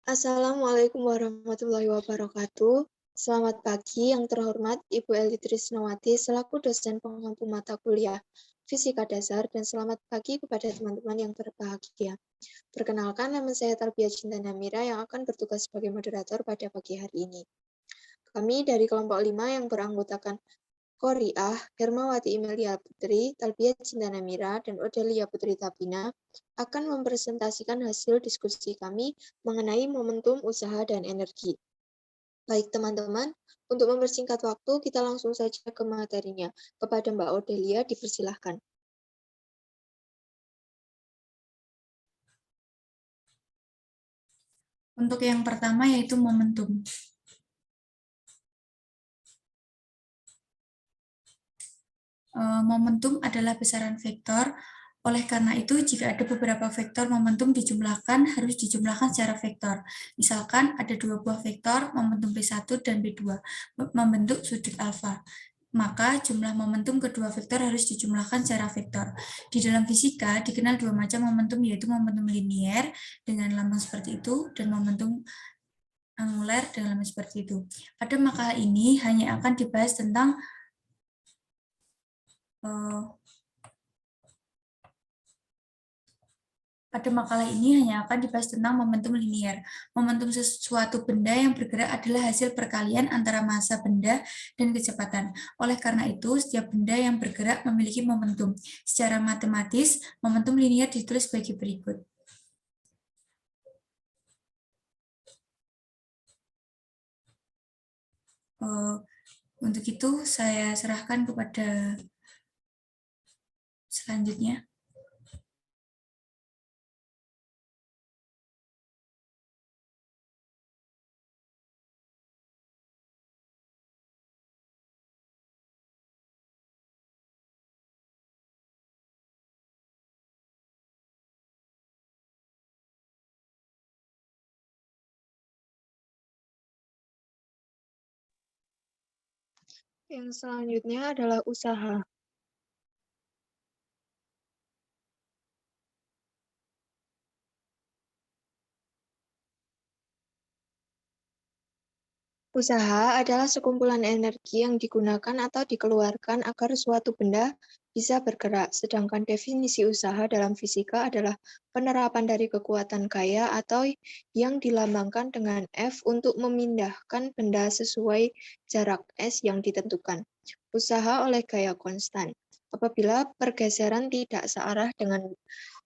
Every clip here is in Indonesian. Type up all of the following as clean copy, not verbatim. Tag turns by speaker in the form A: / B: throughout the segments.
A: Assalamualaikum warahmatullahi wabarakatuh. Selamat pagi yang terhormat Ibu Eli Trisnawati selaku dosen pengampu mata kuliah Fisika Dasar dan selamat pagi kepada teman-teman yang berbahagia. Perkenalkan, nama saya Talbiyah Cinta Namira yang akan bertugas sebagai moderator pada pagi hari ini. Kami dari kelompok 5 yang beranggotakan Koriah, Hermawati Imelia Putri, Talbiyah Cinta Namira, dan Odelia Putri Tabina akan mempresentasikan hasil diskusi kami mengenai momentum usaha dan energi. Baik teman-teman, untuk mempersingkat waktu, kita langsung saja ke materinya. Kepada Mbak Odelia, dipersilahkan.
B: Untuk yang pertama yaitu momentum. Momentum adalah besaran vektor. Oleh karena itu, jika ada beberapa vektor momentum dijumlahkan, harus dijumlahkan secara vektor. Misalkan ada dua buah vektor, momentum P1 dan P2, membentuk sudut alfa. Maka jumlah momentum kedua vektor harus dijumlahkan secara vektor. Di dalam fisika dikenal dua macam momentum, yaitu momentum linier dengan lambang seperti itu, dan momentum angular dengan lambang seperti itu. Pada makalah ini hanya akan dibahas tentang Pada makalah ini hanya akan dibahas tentang momentum linier. Momentum sesuatu benda yang bergerak adalah hasil perkalian antara massa benda dan kecepatan. Oleh karena itu, setiap benda yang bergerak memiliki momentum. Secara matematis, momentum linier ditulis sebagai berikut. Untuk itu, saya serahkan kepada selanjutnya.
A: Yang selanjutnya adalah usaha. Usaha adalah sekumpulan energi yang digunakan atau dikeluarkan agar suatu benda bisa bergerak, sedangkan definisi usaha dalam fisika adalah penerapan dari kekuatan gaya atau yang dilambangkan dengan F untuk memindahkan benda sesuai jarak S yang ditentukan. Usaha oleh gaya konstan. Apabila pergeseran tidak searah dengan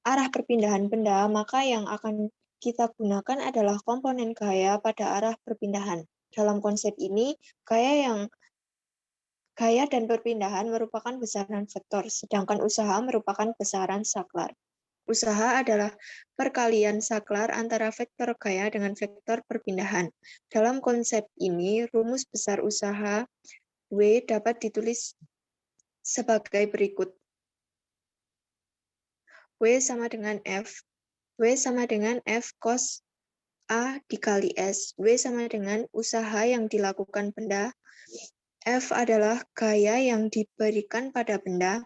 A: arah perpindahan benda, maka yang akan kita gunakan adalah komponen gaya pada arah perpindahan. Dalam konsep ini, gaya dan perpindahan merupakan besaran vektor, sedangkan usaha merupakan besaran saklar. Usaha adalah perkalian saklar antara vektor gaya dengan vektor perpindahan. Dalam konsep ini, rumus besar usaha W dapat ditulis sebagai berikut. W sama dengan F. W sama dengan F cos A dikali S. W sama dengan usaha yang dilakukan benda. F adalah gaya yang diberikan pada benda.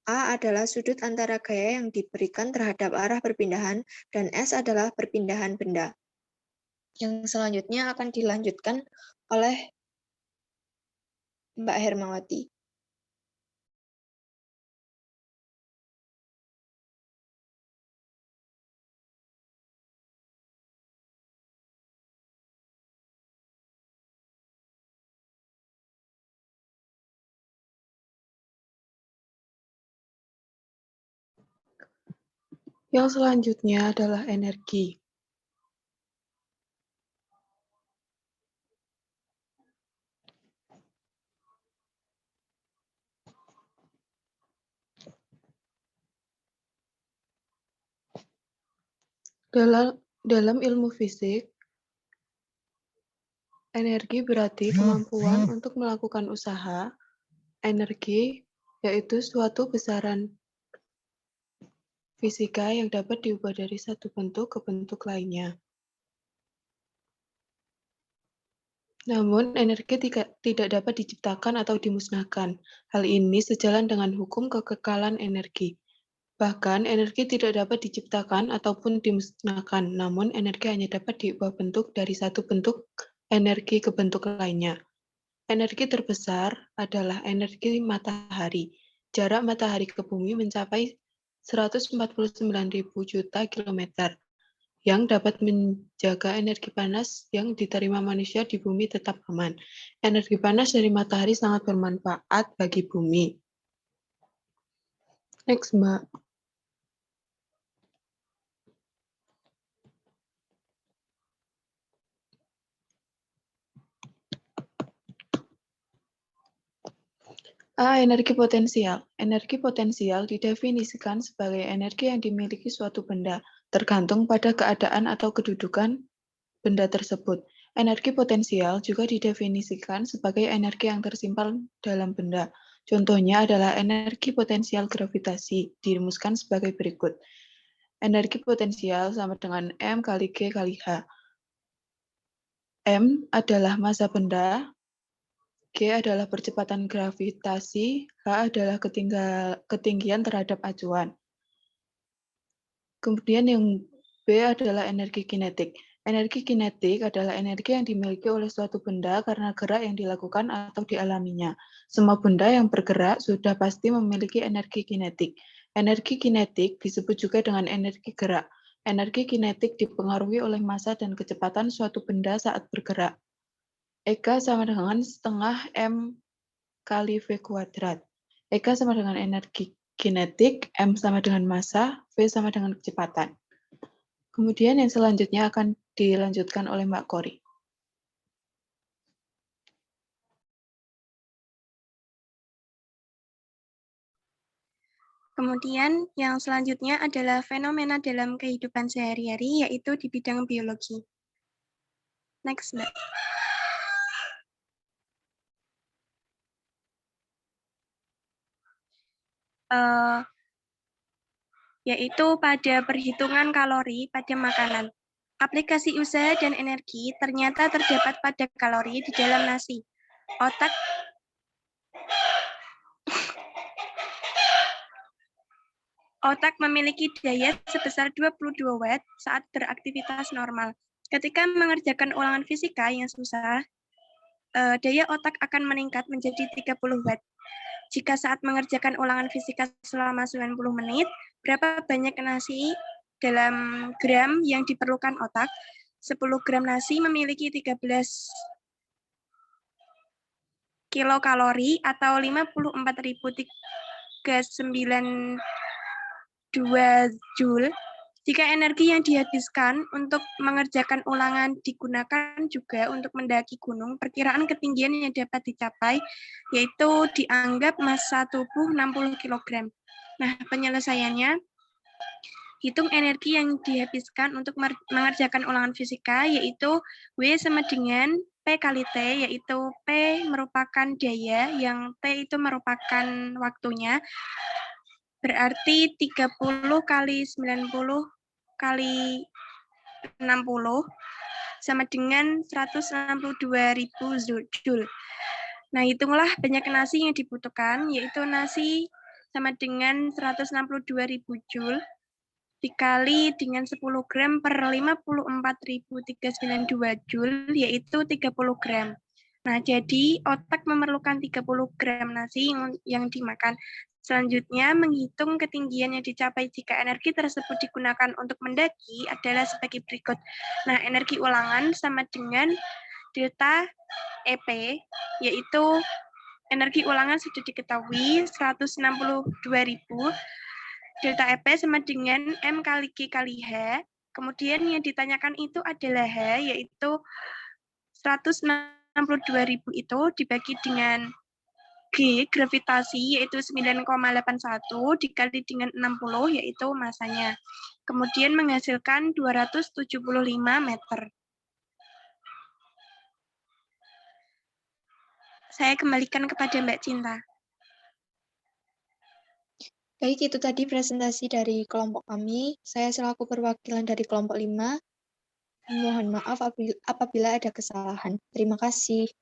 A: A adalah sudut antara gaya yang diberikan terhadap arah perpindahan, dan S adalah perpindahan benda. Yang selanjutnya akan dilanjutkan oleh Mbak Hermawati. Yang selanjutnya adalah energi. Dalam ilmu fisik, energi berarti kemampuan untuk melakukan usaha. Energi yaitu suatu besaran fisika yang dapat diubah dari satu bentuk ke bentuk lainnya. Namun, energi tidak dapat diciptakan atau dimusnahkan. Hal ini sejalan dengan hukum kekekalan energi.
C: Bahkan, energi tidak dapat diciptakan ataupun dimusnahkan, namun energi hanya dapat diubah bentuk dari satu bentuk energi ke bentuk lainnya. Energi terbesar adalah energi matahari. Jarak matahari ke bumi mencapai 149.000 juta kilometer, yang dapat menjaga energi panas yang diterima manusia di bumi tetap aman. Energi panas dari matahari sangat bermanfaat bagi bumi. Next, Mbak. Energi potensial. Energi potensial didefinisikan sebagai energi yang dimiliki suatu benda, tergantung pada keadaan atau kedudukan benda tersebut. Energi potensial juga didefinisikan sebagai energi yang tersimpan dalam benda. Contohnya adalah energi potensial gravitasi, dirumuskan sebagai berikut. Energi potensial sama dengan M kali G kali H. M adalah massa benda, G adalah percepatan gravitasi, H adalah ketinggian terhadap acuan. Kemudian yang B adalah energi kinetik. Energi kinetik adalah energi yang dimiliki oleh suatu benda karena gerak yang dilakukan atau dialaminya. Semua benda yang bergerak sudah pasti memiliki energi kinetik. Energi kinetik disebut juga dengan energi gerak. Energi kinetik dipengaruhi oleh massa dan kecepatan suatu benda saat bergerak. Eka sama dengan setengah M kali V kuadrat. Eka sama dengan energi kinetik, M sama dengan massa, V sama dengan kecepatan. Kemudian yang selanjutnya akan dilanjutkan oleh Mbak Kori.
D: Kemudian yang selanjutnya adalah fenomena dalam kehidupan sehari-hari, yaitu di bidang biologi. Next, Mbak. Yaitu pada perhitungan kalori pada makanan. Aplikasi usaha dan energi ternyata terdapat pada kalori di dalam nasi. Otak memiliki daya sebesar 22 watt saat beraktivitas normal. Ketika mengerjakan ulangan fisika yang susah, daya otak akan meningkat menjadi 30 watt. Jika saat mengerjakan ulangan fisika selama 90 menit, berapa banyak nasi dalam gram yang diperlukan otak? 10 gram nasi memiliki 13 kilokalori atau 54.392 Joule. Jika energi yang dihabiskan untuk mengerjakan ulangan digunakan juga untuk mendaki gunung, perkiraan ketinggian yang dapat dicapai yaitu dianggap massa tubuh 60 kg. Nah, penyelesaiannya, hitung energi yang dihabiskan untuk mengerjakan ulangan fisika, yaitu W sama dengan P kali T, yaitu P merupakan daya, yang T itu merupakan waktunya, berarti 30 kali 90 kali 60 sama dengan 162.000 Joule. Nah, hitunglah banyak nasi yang dibutuhkan, yaitu nasi sama dengan 162.000 Joule dikali dengan 10 gram per 54.392 Joule, yaitu 30 gram. Nah, jadi otak memerlukan 30 gram nasi yang dimakan. Selanjutnya, menghitung ketinggian yang dicapai jika energi tersebut digunakan untuk mendaki adalah sebagai berikut. Nah, energi ulangan sama dengan delta EP, yaitu energi ulangan sudah diketahui 162.000. Delta EP sama dengan M kali G kali H. Kemudian yang ditanyakan itu adalah H, yaitu 162.000 itu dibagi dengan G, gravitasi, yaitu 9,81, dikali dengan 60, yaitu masanya. Kemudian menghasilkan 275 meter. Saya kembalikan kepada Mbak Cinta.
A: Baik, itu tadi presentasi dari kelompok kami. Saya selaku perwakilan dari kelompok 5, mohon maaf apabila ada kesalahan. Terima kasih.